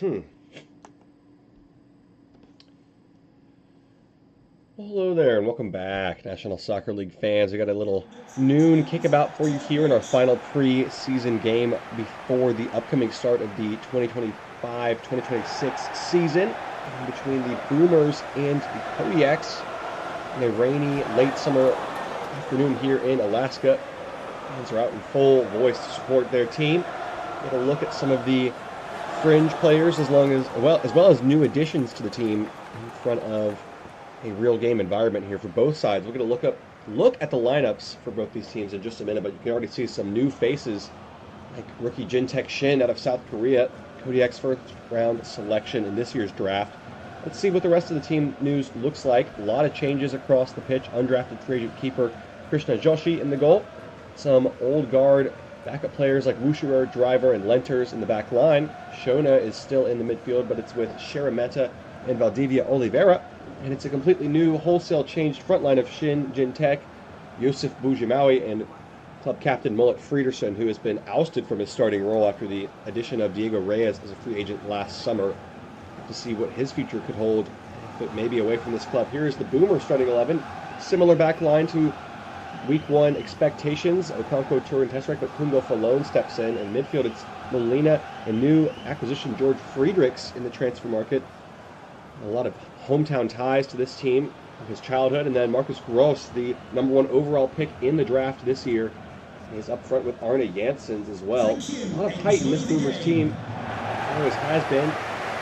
Well, hello there, and welcome back, National Soccer League fans. We got a little noon kickabout for you here in our final preseason game before the upcoming start of the 2025-2026 season between the Boomers and the Kodiaks on a rainy late summer afternoon here in Alaska. Fans are out in full voice to support their team. We're going to look at some of the fringe players as well as new additions to the team in front of a real game environment here for both sides. We're going to look at the lineups for both these teams in just a minute, but you can already see some new faces like rookie Jin-Taek Shin out of South Korea, Kodiak's first round selection in this year's draft. Let's see what the rest of the team news looks like. A lot of changes across the pitch. Undrafted free agent keeper Krishna Joshi in the goal. Some old guard backup players like Wushirer, Driver, and Lenters in the back line. Shona is still in the midfield, but it's with Sherimeta and Valdivia Oliveira. And it's a completely new, wholesale changed front line of Shin, Jin-Taek, Yosef Bujimawi, and club captain Mullet Friederson, who has been ousted from his starting role after the addition of Diego Reyes as a free agent last summer. To see what his future could hold, if it may be away from this club. Here is the Boomer starting 11. Similar back line to Week 1 expectations. Okonkwo, Turin, Tesserek, but Kungo Falone steps in. And midfield, it's Molina and new acquisition George Friedrichs in the transfer market. A lot of hometown ties to this team from his childhood. And then Marcus Gross, the #1 overall pick in the draft this year. He's up front with Arne Janssens as well. A lot of height in this Boomers team. Always has been.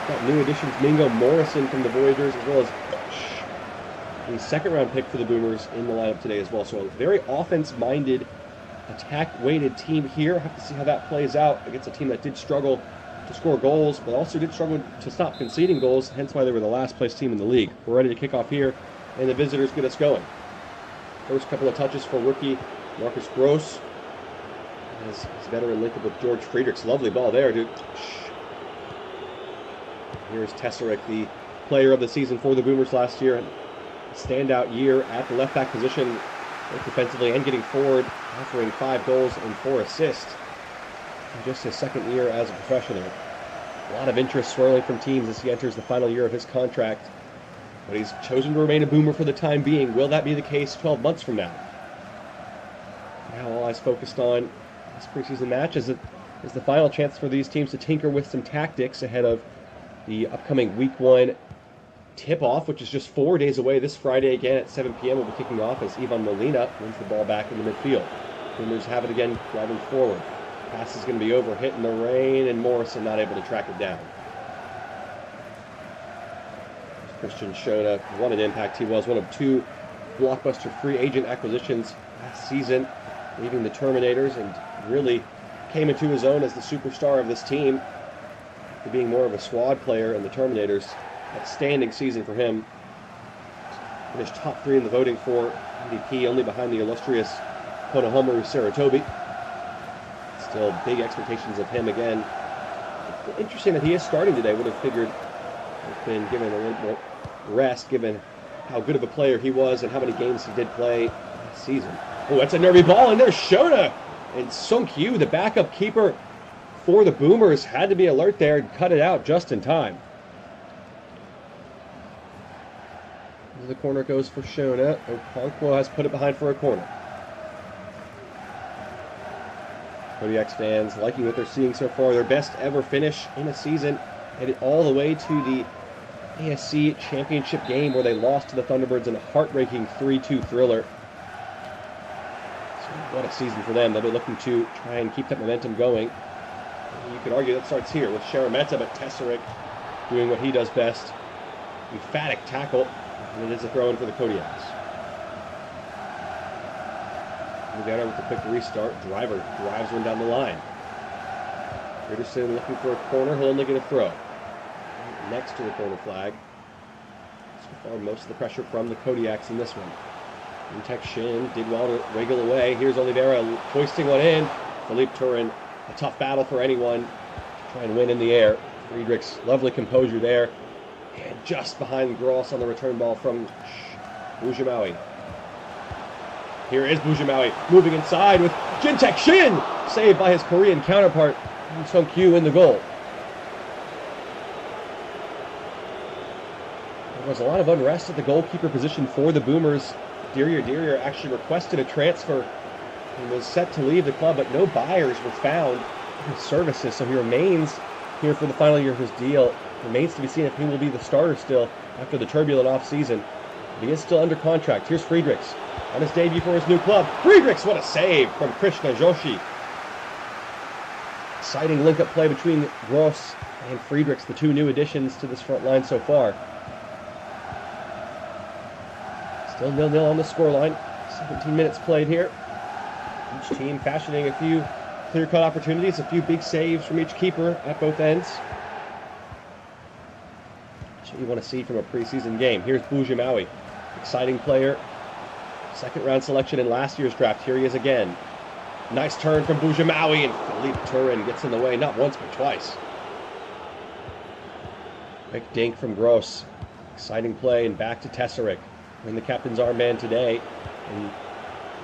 Got new additions, Mingo Morrison from the Voyagers, as well as the second-round pick for the Boomers in the lineup today as well. So a very offense-minded, attack-weighted team here. Have to see how that plays out against a team that did struggle to score goals, but also did struggle to stop conceding goals, hence why they were the last-place team in the league. We're ready to kick off here, and the visitors get us going. First couple of touches for rookie Marcus Gross. His veteran linked up with George Friedrichs. Lovely ball there, dude. Here's Tesserek, the player of the season for the Boomers last year. A standout year at the left back position, both defensively and getting forward, offering 5 goals and 4 assists. In just his second year as a professional. A lot of interest swirling from teams as he enters the final year of his contract. But he's chosen to remain a Boomer for the time being. Will that be the case 12 months from now? Now all eyes focused on this preseason match is the final chance for these teams to tinker with some tactics ahead of the upcoming Week 1 tip-off, which is just 4 days away. This Friday again at 7 p.m. will be kicking off as Ivan Molina wins the ball back in the midfield. Boomers have it again, driving forward. Pass is going to be over, hit in the rain, and Morrison not able to track it down. Christian Shona, what an impact he was. One of 2 blockbuster free agent acquisitions last season, leaving the Terminators, and really came into his own as the superstar of this team. To being more of a squad player in the Terminators. Outstanding season for him. Finished top 3 in the voting for MVP, only behind the illustrious Konohamaru Saratobi. Still big expectations of him again. Interesting that he is starting today. Would have figured he's been given a little more rest given how good of a player he was and how many games he did play this season. Oh, that's a nervy ball, and there's Shona! And Sung Kyu, the backup keeper for the Boomers, had to be alert there and cut it out just in time. The corner goes for Shona. Okonkwo has put it behind for a corner. Kodiaks fans liking what they're seeing so far. Their best ever finish in a season, headed all the way to the ASC Championship game where they lost to the Thunderbirds in a heartbreaking 3-2 thriller. So what a season for them. They'll be looking to try and keep that momentum going. You could argue that starts here with Sherimeta, but Tesserek doing what he does best. Emphatic tackle, and it is a throw-in for the Kodiaks. Rivera with a quick restart. Driver drives one down the line. Peterson looking for a corner. He'll only get a throw. Next to the corner flag. So far, most of the pressure from the Kodiaks in this one. Jin-Taek Shin did well to wiggle away. Here's Oliveira hoisting one in. Philippe Turin, a tough battle for anyone to try and win in the air. Friedrichs, lovely composure there. And just behind Gross on the return ball from Bujimawi. Here is Bujimawi moving inside with Jin-Taek Shin, saved by his Korean counterpart, Sung Kyu in the goal. was a lot of unrest at the goalkeeper position for the Boomers. Dirrier actually requested a transfer and was set to leave the club, but no buyers were found for his services, so he remains here for the final year of his deal. Remains to be seen if he will be the starter still after the turbulent offseason. But he is still under contract. Here's Friedrichs on his debut for his new club. Friedrichs, what a save from Krishna Joshi. Exciting link-up play between Gross and Friedrichs, the two new additions to this front line so far. Still 0-0 on the scoreline. 17 minutes played here. Each team fashioning a few clear-cut opportunities, a few big saves from each keeper at both ends. That's what you want to see from a preseason game. Here's Bujimawi, exciting player. Second round selection in last year's draft. Here he is again. Nice turn from Bujimawi, and Philippe Turin gets in the way, not once but twice. Quick dink from Gross. Exciting play, and back to Tesarik. In the captain's armband today, in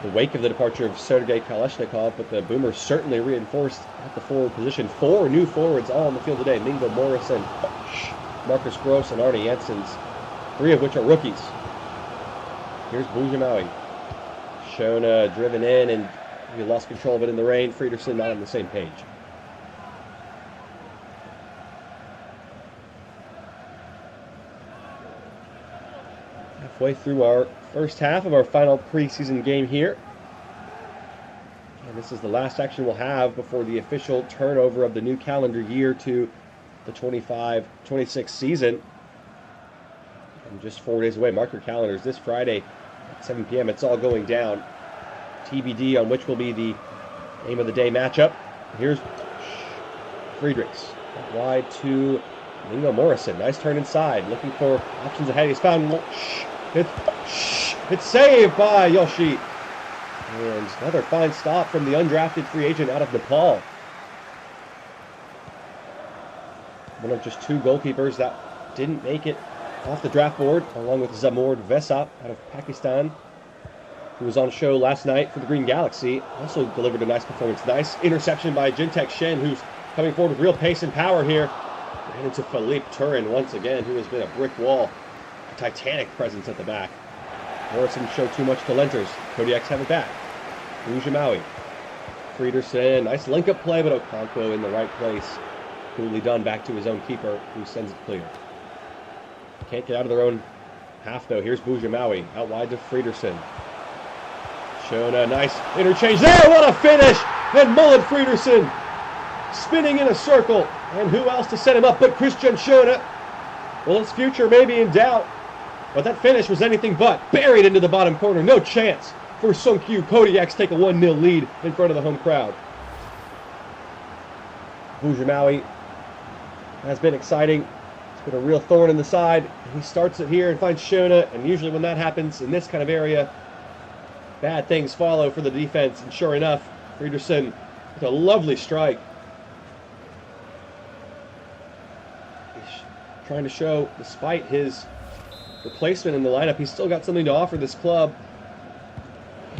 the wake of the departure of Sergei Kalashnikov, but the Boomers certainly reinforced at the forward position. 4 new forwards all on the field today. Mingo Morrison, Marcus Gross, and Arne Jenssens, 3 of which are rookies. Here's Bujimawi. Shona driven in, and he lost control of it in the rain. Friederson not on the same page. Halfway through our first half of our final preseason game here. And this is the last action we'll have before the official turnover of the new calendar year to the 25-26 season. And just 4 days away. Mark your calendars this Friday at 7 p.m. It's all going down. TBD on which will be the aim of the day matchup. Here's Friedrichs. Wide to Mingo Morrison. Nice turn inside. Looking for options ahead. He's found. It's saved by Yoshi. And another fine stop from the undrafted free agent out of Nepal. One of just 2 goalkeepers that didn't make it off the draft board, along with Zamord Vesap out of Pakistan, who was on show last night for the Green Galaxy. Also delivered a nice performance. Nice interception by Jintek Shen, who's coming forward with real pace and power here. Ran into Philippe Turin once again, who has been a brick wall. A titanic presence at the back. Morrison showed too much to Lenters. Kodiaks have it back. Bujimawi. Friederson. Nice link-up play, but Okonkwo in the right place. Coolly done back to his own keeper, who sends it clear. Can't get out of their own half, though. Here's Bujimawi. Out wide to Friederson. Shona, nice interchange there. What a finish! And Mullen Friederson spinning in a circle. And who else to set him up but Christian Shona? Well, his future may be in doubt, but that finish was anything but. Buried into the bottom corner. No chance for Sunkyu. Kodiaks take a 1-0 lead in front of the home crowd. Bujimawi has been exciting. It's been a real thorn in the side. He starts it here and finds Shona, and usually when that happens in this kind of area, bad things follow for the defense. And sure enough, Friederson with a lovely strike. Trying to show, despite his replacement in the lineup, he's still got something to offer this club.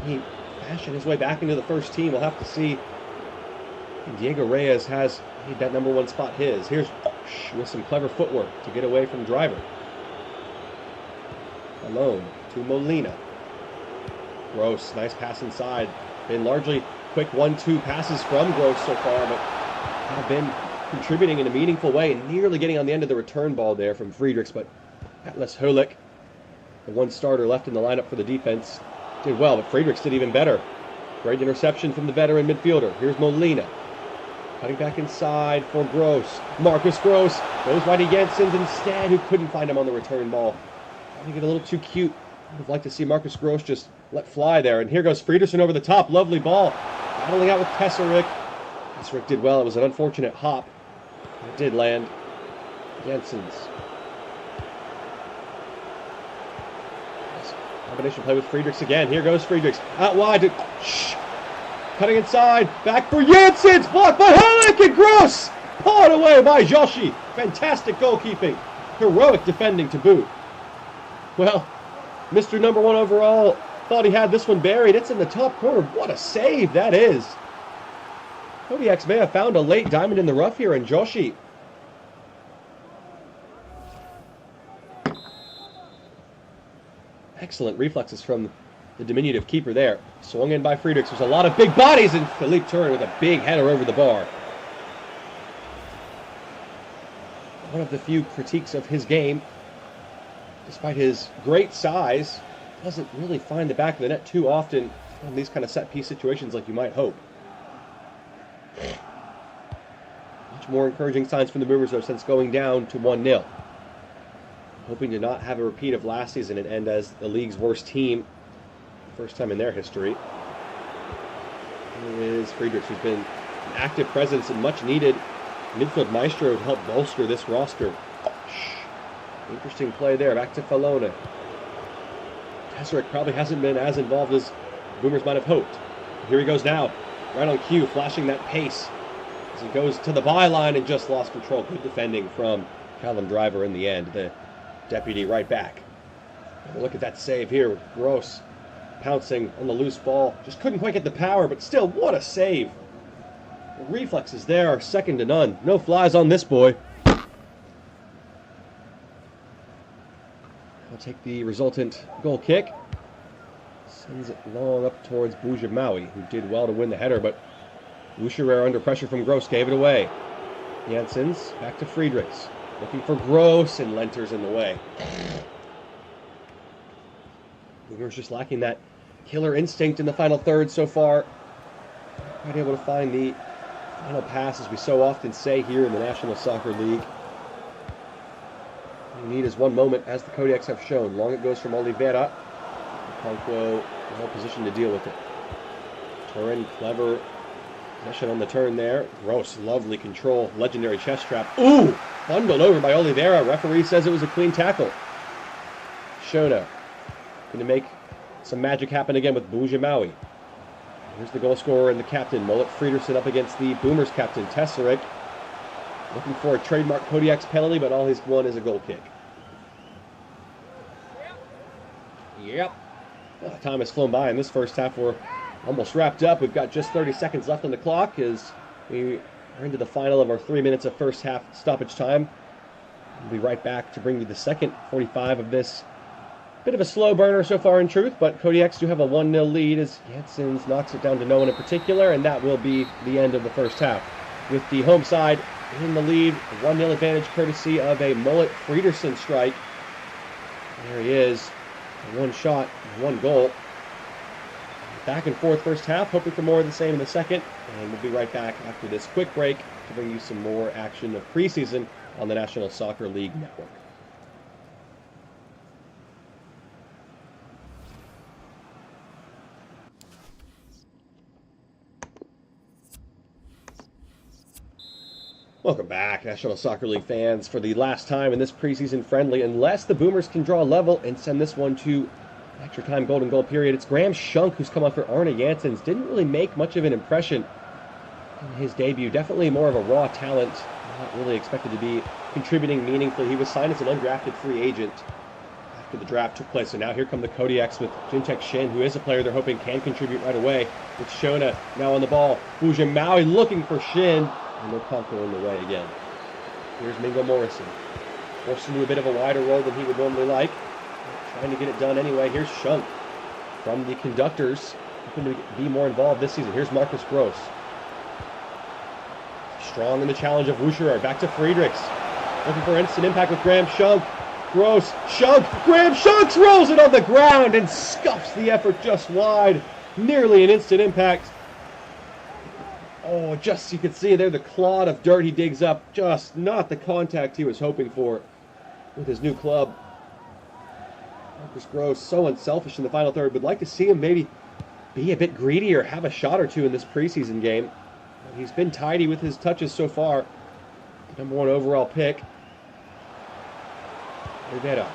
He fashioned his way back into the first team. We'll have to see. And Diego Reyes has made that number 1 spot his. Here's with some clever footwork to get away from driver. Alone to Molina. Gross, nice pass inside. Been largely quick 1-2 passes from Gross so far, but have been contributing in a meaningful way, and nearly getting on the end of the return ball there from Friedrichs, but Atlas Holik, the 1 starter left in the lineup for the defense, did well, but Friedrichs did even better. Great interception from the veteran midfielder. Here's Molina. Cutting back inside for Gross. Marcus Gross goes wide to Jenssens instead, who couldn't find him on the return ball. I think it's a little too cute. I would like to see Marcus Gross just let fly there. And here goes Friederson over the top. Lovely ball. Battling out with Tesarik. Tesarik did well. It was an unfortunate hop. It did land. Jenssens. Combination play with Friedrichs again. Here goes Friedrichs. Out wide to... Cutting inside. Back for Jenssens. Blocked by Holik and Gross. Pawed away by Joshi. Fantastic goalkeeping. Heroic defending to boot. Well, Mr. Number 1 overall thought he had this one buried. It's in the top corner. What a save that is. Kodiaks may have found a late diamond in the rough here, and Joshi Excellent reflexes from the diminutive keeper there. Swung in by Friedrichs. There's a lot of big bodies, and Philippe Turin with a big header over the bar. One of the few critiques of his game, despite his great size, doesn't really find the back of the net too often in these kind of set-piece situations like you might hope. Much more encouraging signs from the Boomers, though, since going down to 1-0. Hoping to not have a repeat of last season and end as the league's worst team. First time in their history. Here is Friedrichs, who's been an active presence and much needed midfield maestro to help bolster this roster. Interesting play there. Back to Falone. Tesoric probably hasn't been as involved as Boomers might have hoped. Here he goes now. Right on cue, flashing that pace as he goes to the byline and just lost control. Good defending from Callum Driver in the end. The deputy right back. Look at that save here with Gross pouncing on the loose ball. Just couldn't quite get the power, but still, what a save. The reflexes there are second to none. No flies on this boy. I'll take the resultant goal kick. Sends it long up towards Boujamawi, who did well to win the header, but Wucherer under pressure from Gross gave it away. Janssens back to Friedrichs. Looking for Gross, and Lenter's in the way. Boomers just lacking that killer instinct in the final third so far. Quite able to find the final pass, as we so often say here in the National Soccer League. All you need is one moment, as the Kodiaks have shown. Long it goes from Oliveira. Conquo well positioned to deal with it. Turin, clever possession on the turn there. Gross, lovely control, legendary chest trap. Ooh! Bundled over by Oliveira. Referee says it was a clean tackle. Shona going to make some magic happen again with Boujamawi. Here's the goal scorer and the captain, Mullet Friederson, up against the Boomers captain, Tesoric. Looking for a trademark Kodiaks penalty, but all he's won is a goal kick. Yep. Well, time has flown by in this first half. We're almost wrapped up. We've got just 30 seconds left on the clock as we are into the final of our 3 minutes of first half stoppage time. We'll be right back to bring you the second 45 of this. Bit of a slow burner so far in truth, but Kodiaks do have a 1-0 lead as Janssens knocks it down to no one in particular, and that will be the end of the first half. With the home side in the lead, a 1-0 advantage courtesy of a Mullet Friederson strike. There he is, one shot, one goal. Back and forth first half, hoping for more of the same in the second, and we'll be right back after this quick break to bring you some more action of preseason on the National Soccer League Network. Welcome back, National Soccer League fans, for the last time in this preseason friendly. Unless the Boomers can draw a level and send this one to extra time golden goal period, it's Graham Schunk who's come on for Arne Janssens. Didn't really make much of an impression in his debut. Definitely more of a raw talent. Not really expected to be contributing meaningfully. He was signed as an undrafted free agent after the draft took place. So now here come the Kodiaks with Jintek Shin, who is a player they're hoping can contribute right away. With Shona now on the ball. Boujamawi looking for Shin. And no Conquo in the way again. Here's Mingo Morrison. Forced into a bit of a wider role than he would normally like. Trying to get it done anyway. Here's Schunk from the conductors. Hoping to be more involved this season. Here's Marcus Gross. Strong in the challenge of Wucherer. Back to Friedrichs. Looking for instant impact with Graham Schunk. Gross. Schunk. Graham Schunk rolls it on the ground and scuffs the effort just wide. Nearly an instant impact. Oh, just you can see there the clod of dirt he digs up. Just not the contact he was hoping for with his new club. Marcus Gross, so unselfish in the final third. Would like to see him maybe be a bit greedy or have a shot or two in this preseason game. He's been tidy with his touches so far. Number 1 overall pick. Rivera.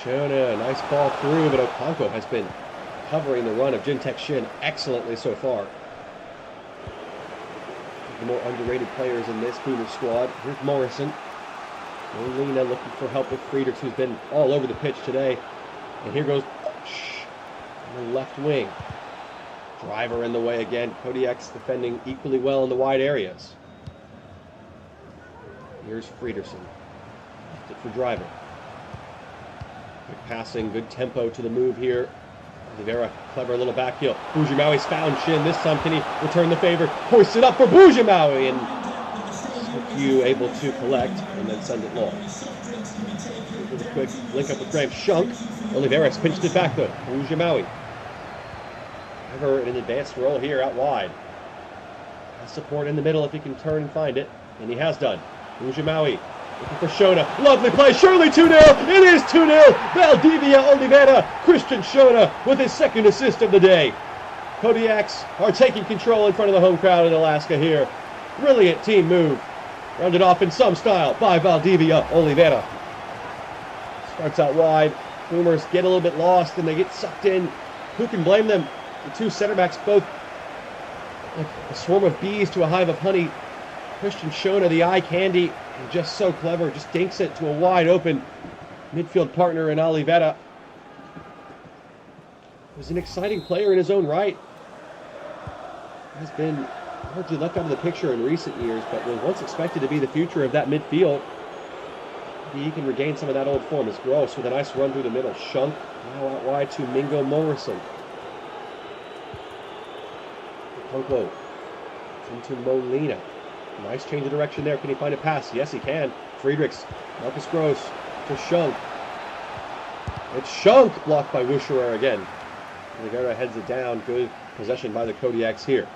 Shona, nice ball through, but Okonkwo has been covering the run of Jintek Shin excellently so far. The more underrated players in this Boomer squad. Here's Morrison. Molina looking for help with Friedrichs, who's been all over the pitch today. And here goes on the left wing. Driver in the way again. Kodiaks defending equally well in the wide areas. Here's Friederson. Left it for Driver. Quick passing, good tempo to the move here. Oliveira, clever little back heel. Bujimawi's found Shin. This time, can he return the favor? Hoist it up for Bujimawi, and Q able to collect and then send it long. With a quick link up with Graham Shunk. Oliveira's pinched it back though. Bujimawi. Ever an advanced roll here out wide. Has support in the middle if he can turn and find it, and he has done. Bujimawi looking for Shona. Lovely play. Surely 2-0. It is 2-0. Valdivia Oliveira. Christian Shona with his second assist of the day. Kodiaks are taking control in front of the home crowd in Alaska here. Brilliant team move. Rounded off in some style by Valdivia Oliveira. Starts out wide. Boomers get a little bit lost and they get sucked in. Who can blame them? The two center backs both like a swarm of bees to a hive of honey. Christian Shona, the eye candy, just so clever, just dinks it to a wide open midfield partner in Oliveira. Was an exciting player in his own right. Has been largely left out of the picture in recent years, but was once expected to be the future of that midfield. Maybe he can regain some of that old form. It's Gross with a nice run through the middle. Shunk now out wide to Mingo Morrison. Punklo into Molina. Nice change of direction there. Can he find a pass? Yes, he can. Friedrichs. Marcus Gross to Shunk. It's Shunk blocked by Wuscherer again. Oliveira heads it down. Good possession by the Kodiaks here.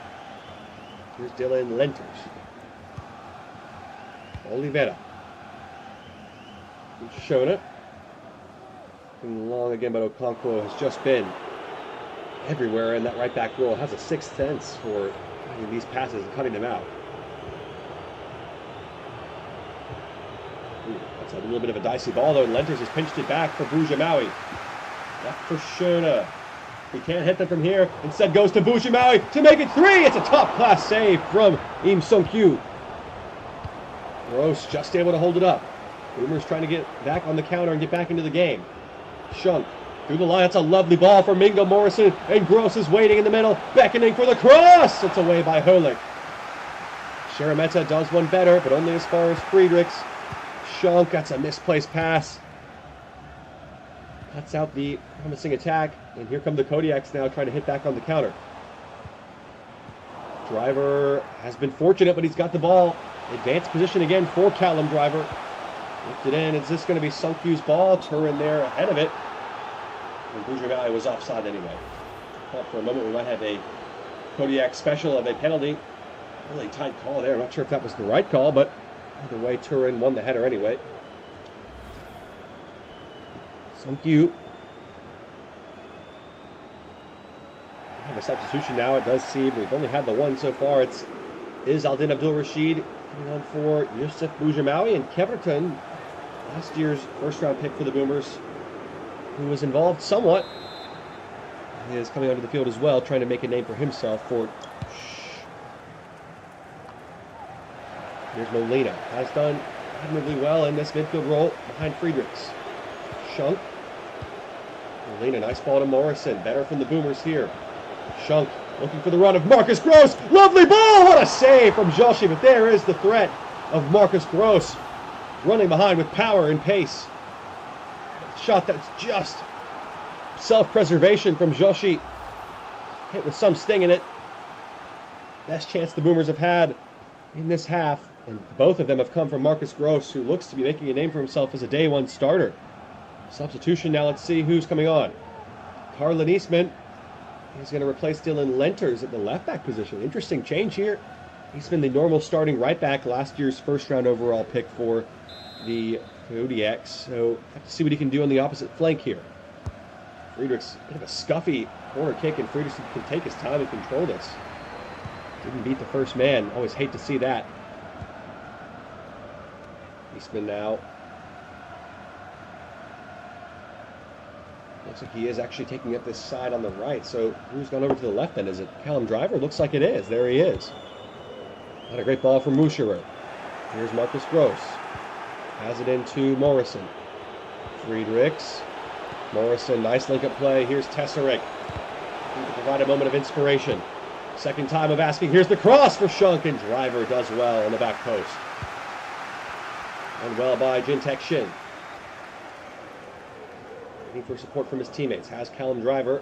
Here's Dylan Lenters. Oliveira. Shona. Long again, but Okonkwo has just been everywhere in that right back role. Has a sixth sense for finding these passes and cutting them out. That's a little bit of a dicey ball though. Lenters has pinched it back for Bujimawi. Left for Shona. He can't hit them from here. Instead goes to Bujimawi to make it 3. It's a top-class save from Im Sung-kyu. Gross just able to hold it up. Boomers trying to get back on the counter and get back into the game. Shunk through the line. That's a lovely ball for Mingo Morrison. And Gross is waiting in the middle, beckoning for the cross. It's away by Holik. Sheremetza does one better, but only as far as Friedrichs. Shunk, that's a misplaced pass. Cuts out the promising attack. And here come the Kodiaks now trying to hit back on the counter. Driver has been fortunate, but he's got the ball. Advanced position again for Callum Driver. Lifted in. Is this going to be Sung-kyu's ball? Turin there ahead of it. And Bujimawi was offside anyway. Thought for a moment we might have a Kodiak special of a penalty. Really tight call there. I'm not sure if that was the right call, but either way, Turin won the header anyway. Sung-kyu. We have a substitution now. It does seem we've only had the one so far. It is Aldin Abdul Rashid coming on for Yusuf Bujimawi, and Keverton, last year's first-round pick for the Boomers, who was involved somewhat, he is coming onto the field as well, trying to make a name for himself for. Here's Molina. Has done admirably well in this midfield role behind Friedrichs. Shunk. Molina, nice ball to Morrison. Better from the Boomers here. Shunk looking for the run of Marcus Gross. Lovely ball! What a save from Joshi, but there is the threat of Marcus Gross. Running behind with power and pace. Shot that's just self-preservation from Joshi. Hit with some sting in it. Best chance the Boomers have had in this half. And both of them have come from Marcus Gross, who looks to be making a name for himself as a day one starter. Substitution now, let's see who's coming on. Carlin Eastman is going to replace Dylan Lenters at the left back position. Interesting change here. Eastman, the normal starting right back, last year's first round overall pick for the Kodiaks. So have to see what he can do on the opposite flank here. Friedrichs, a bit of a scuffy corner kick, and Friedrichs can take his time and control this. Didn't beat the first man. Always hate to see that. Eastman now. Looks like he is actually taking up this side on the right. So who's gone over to the left then? Is it Callum Driver? Looks like it is. There he is. Not a great ball from Wuscherer. Here's Marcus Gross. Has it into Morrison. Friedrichs. Morrison, nice link-up play. Here's Tesserik. To provide a moment of inspiration. Second time of asking. Here's the cross for Shunk, and Driver does well on the back post. And well by Jintek Shin. Waiting for support from his teammates. Has Callum Driver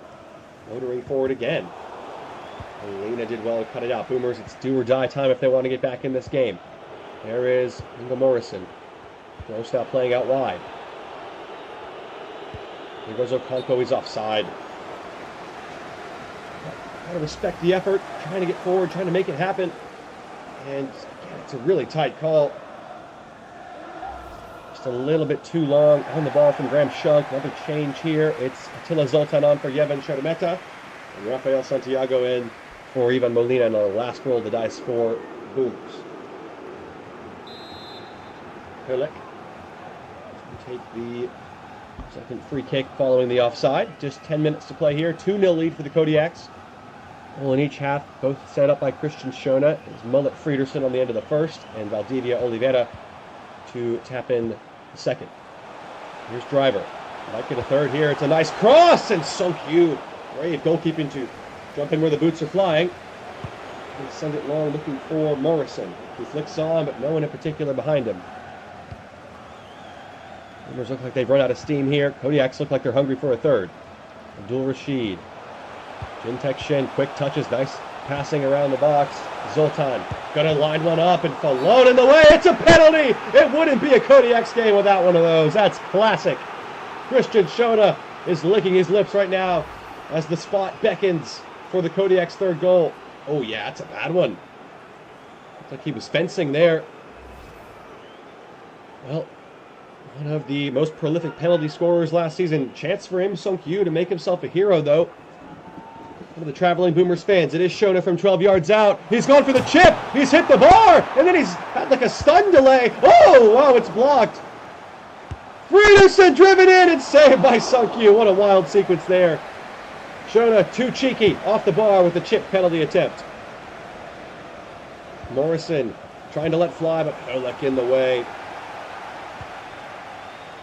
motoring forward again. Molina did well to cut it out. Boomers, it's do or die time if they want to get back in this game. There is Ingo Morrison. Gross now playing out wide. Here goes Okonkwo. He's offside. Got to respect the effort. Trying to get forward. Trying to make it happen. And again, it's a really tight call. Just a little bit too long on the ball from Graham Shunk. Another change here. It's Attila Zoltan on for Yevan Shadameta. And Rafael Santiago in for Ivan Molina on the last roll of the dice for Boomers. Kodiaks take the second free kick following the offside. Just 10 minutes to play here. 2-0 lead for the Kodiaks. Goal in each half, both set up by Christian Schona. It's Mullet Friederson on the end of the first, and Valdivia Oliveira to tap in the second. Here's Driver. Might get a third here. It's a nice cross, and Sung-Kyu. Brave goalkeeping to jump in where the boots are flying. And send it long, looking for Morrison, who flicks on, but no one in particular behind him. Boomers look like they've run out of steam here. Kodiaks look like they're hungry for a third. Abdul Rashid. Jintek Shin, quick touches, nice passing around the box. Zoltan gonna line one up and Falone in the way. It's a penalty! It wouldn't be a Kodiaks game without one of those. That's classic. Christian Schona is licking his lips right now as the spot beckons for the Kodiaks' third goal. Oh yeah, that's a bad one. Looks like he was fencing there. Well, one of the most prolific penalty scorers last season. Chance for him, Sung-Kyu, to make himself a hero, though. One of the traveling Boomers fans. It is Schona from 12 yards out. He's gone for the chip. He's hit the bar. And then he's had like a stun delay. Oh, wow, it's blocked. Friederson driven in and saved by Sung-Kyu. What a wild sequence there. Schona too cheeky off the bar with the chip penalty attempt. Morrison trying to let fly, but Kodiak in the way.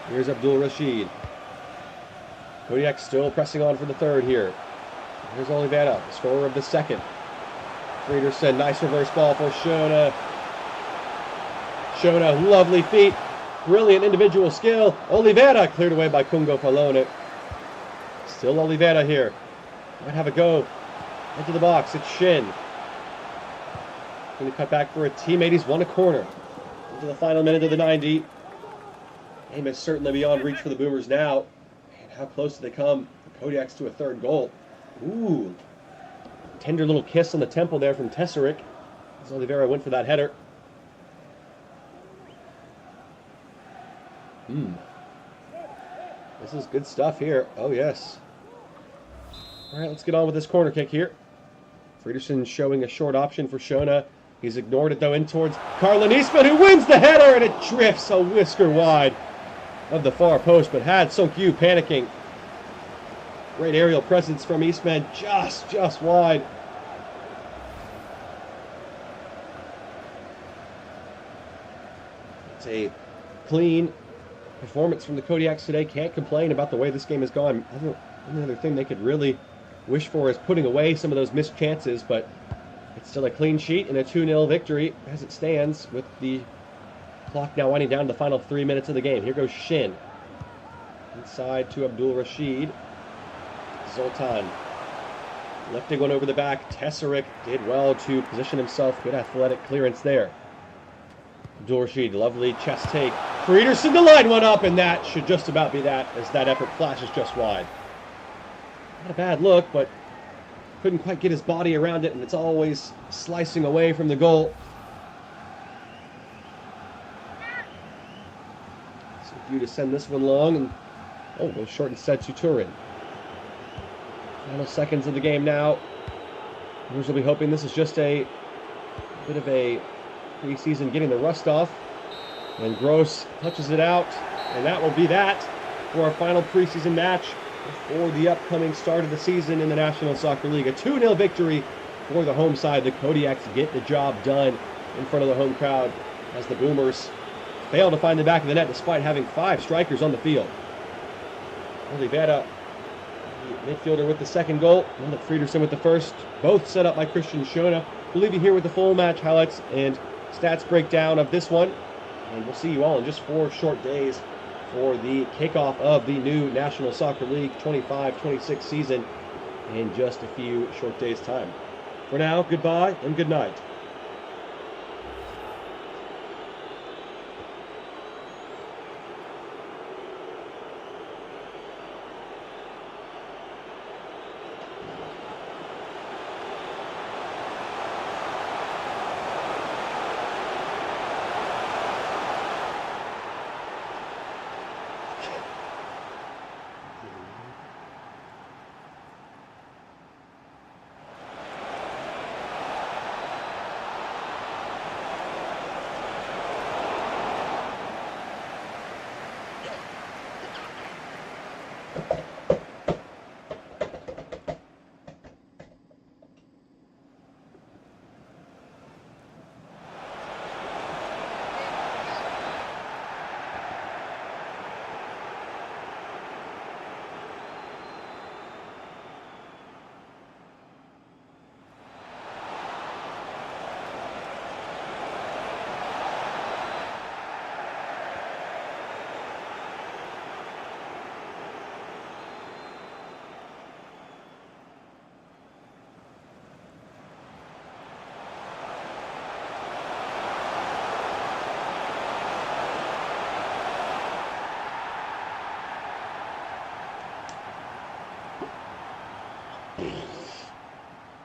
Here's Abdul Rashid. Kodiak still pressing on for the third here. Here's Oliveira, the scorer of the second. Friederson, nice reverse ball for Schona. Schona, lovely feet. Brilliant individual skill. Oliveira cleared away by Kungo Falone. Still Oliveira here. Might have a go into the box. It's Shin. Going to cut back for a teammate. He's won a corner. Into the final minute of the 90. Aim is certainly beyond reach for the Boomers now. Man, how close did they come, the Kodiaks, to a third goal? Ooh. Tender little kiss on the temple there from Tesserick as Oliveira went for that header. This is good stuff here. Oh, yes. All right, let's get on with this corner kick here. Friederson showing a short option for Schona. He's ignored it, though, in towards Carlin Eastman, who wins the header, and it drifts a whisker wide of the far post, but had Sung-Kyu panicking. Great aerial presence from Eastman, just wide. It's a clean performance from the Kodiaks today. Can't complain about the way this game has gone. The only other thing they could really wish for is putting away some of those missed chances, but it's still a clean sheet and a 2-0 victory as it stands, with the clock now winding down to the final 3 minutes of the game. Here goes Shin. Inside to Abdul Rashid. Zoltan lifting one over the back. Tesserick did well to position himself. Good athletic clearance there. Abdul Rashid, lovely chest take. Friederson to line one up, and that should just about be that, as that effort flashes just wide. Not a bad look, but couldn't quite get his body around it, and it's always slicing away from the goal. So you to send this one long, and goes short instead to Turin. Final seconds of the game now. Boomers will be hoping this is just a bit of a preseason getting the rust off. And Gross touches it out, and that will be that for our final preseason match before the upcoming start of the season in the National Soccer League. A 2-0 victory for the home side. The Kodiaks get the job done in front of the home crowd as the Boomers fail to find the back of the net despite having 5 strikers on the field. Oliveira, the midfielder, with the second goal. Mullet Friederson with the first. Both set up by Christian Schona. We'll leave you here with the full match highlights and stats breakdown of this one. And we'll see you all in just 4 short days for the kickoff of the new National Soccer League 25-26 season in just a few short days' time. For now, goodbye and good night.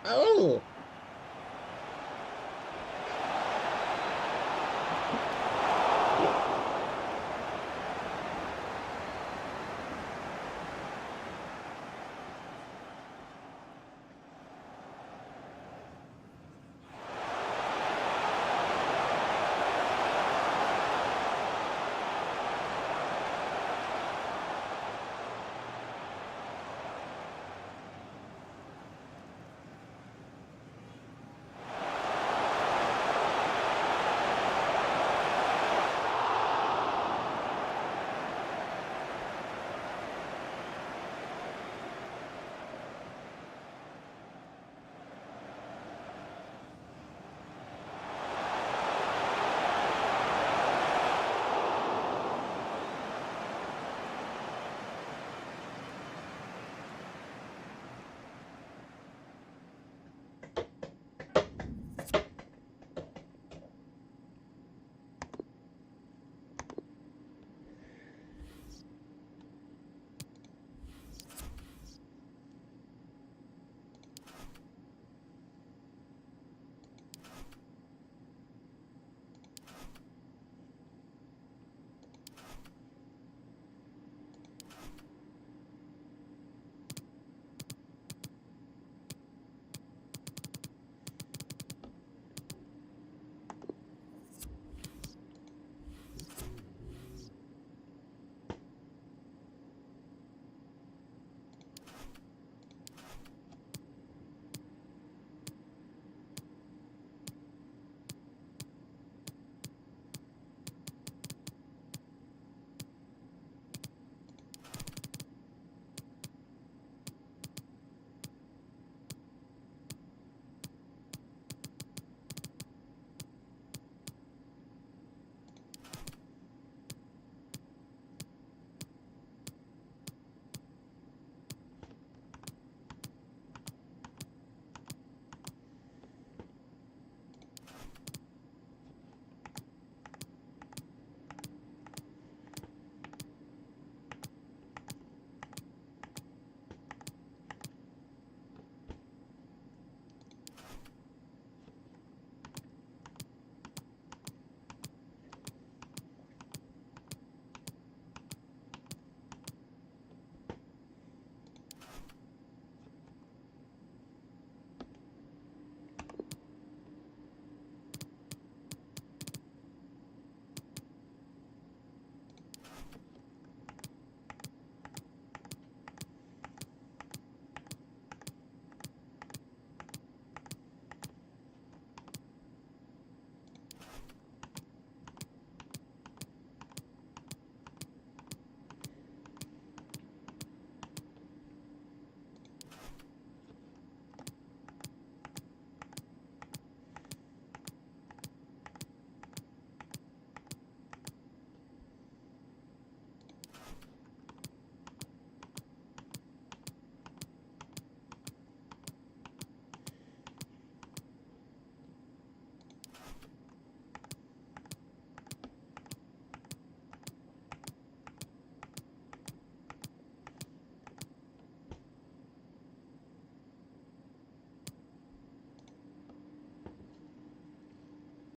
Oh!